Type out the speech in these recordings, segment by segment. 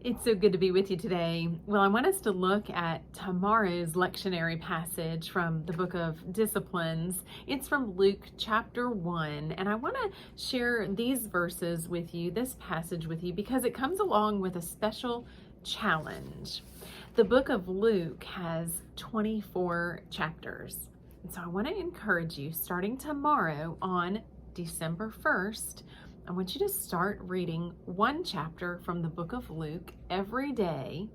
It's so good to be with you today. Well, I want us to look at tomorrow's lectionary passage from the book of Disciplines. It's from Luke chapter 1, and I want to share these verses with you, this passage with you, because it comes along with a special challenge. The book of Luke has 24 chapters, and so I want to encourage you, starting tomorrow on December 1st, I want you to start reading one chapter from the book of Luke every day,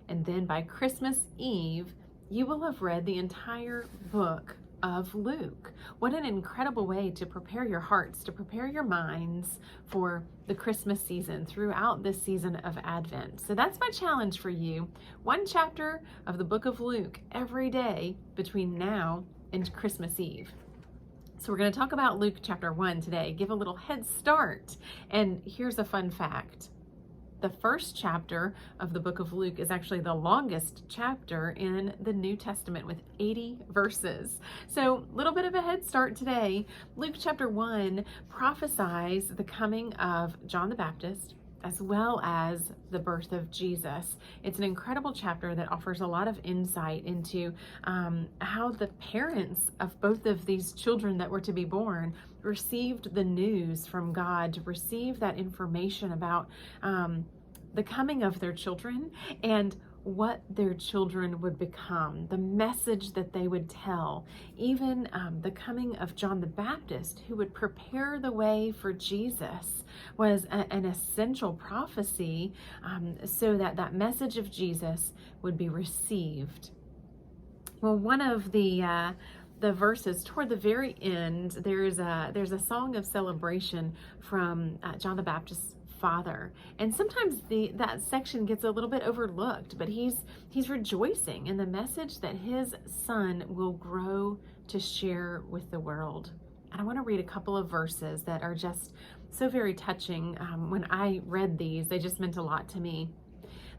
and then by Christmas Eve, you will have read the entire book of Luke. What an incredible way to prepare your hearts, to prepare your minds for the Christmas season throughout this season of Advent. So that's my challenge for you. One chapter of the book of Luke every day between now and Christmas Eve. So we're going to talk about Luke chapter 1 today, give a little head start. And here's a fun fact. The first chapter of the book of Luke is actually the longest chapter in the New Testament with 80 verses. So a little bit of a head start today. Luke chapter 1 prophesies the coming of John the Baptist, as well as the birth of Jesus. It's an incredible chapter that offers a lot of insight into how the parents of both of these children that were to be born received the news from God, to receive that information about the coming of their children and what their children would become, the message that they would tell, even the coming of John the Baptist, who would prepare the way for Jesus, was an essential prophecy so that that message of Jesus would be received. Well, one of the verses toward the very end, there's a song of celebration from John the Baptist's father, and sometimes that section gets a little bit overlooked, but he's rejoicing in the message that his son will grow to share with the world. And I want to read a couple of verses that are just so very touching. When I read these, they just meant a lot to me.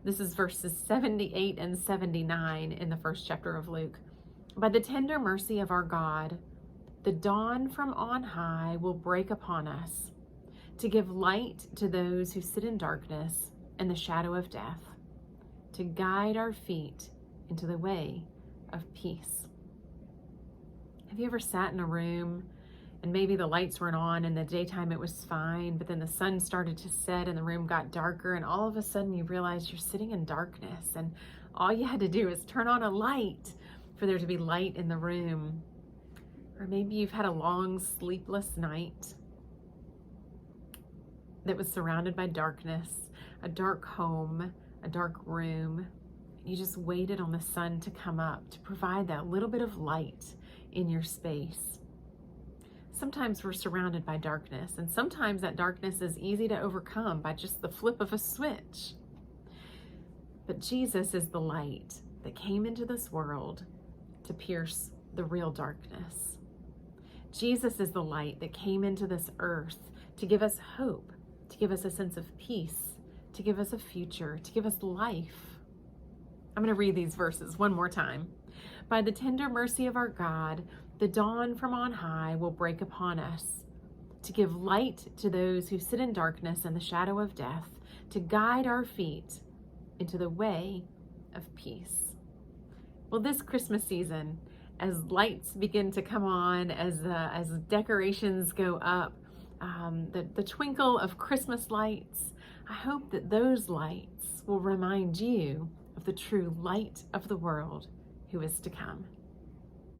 This is verses 78 and 79 in the first chapter of Luke. By the tender mercy of our God, the dawn from on high will break upon us, to give light to those who sit in darkness and the shadow of death, to guide our feet into the way of peace. Have you ever sat in a room and maybe the lights weren't on, in the daytime it was fine, but then the sun started to set and the room got darker, and all of a sudden you realize you're sitting in darkness, and all you had to do is turn on a light for there to be light in the room? Or maybe you've had a long sleepless night that was surrounded by darkness, a dark home, a dark room. You just waited on the sun to come up to provide that little bit of light in your space. Sometimes we're surrounded by darkness, and sometimes that darkness is easy to overcome by just the flip of a switch. But Jesus is the light that came into this world to pierce the real darkness. Jesus is the light that came into this earth to give us hope, to give us a sense of peace, to give us a future, to give us life. I'm going to read these verses one more time. By the tender mercy of our God, the dawn from on high will break upon us, to give light to those who sit in darkness and the shadow of death, to guide our feet into the way of peace. Well, this Christmas season, as lights begin to come on, as decorations go up, the twinkle of Christmas lights, I hope that those lights will remind you of the true light of the world who is to come.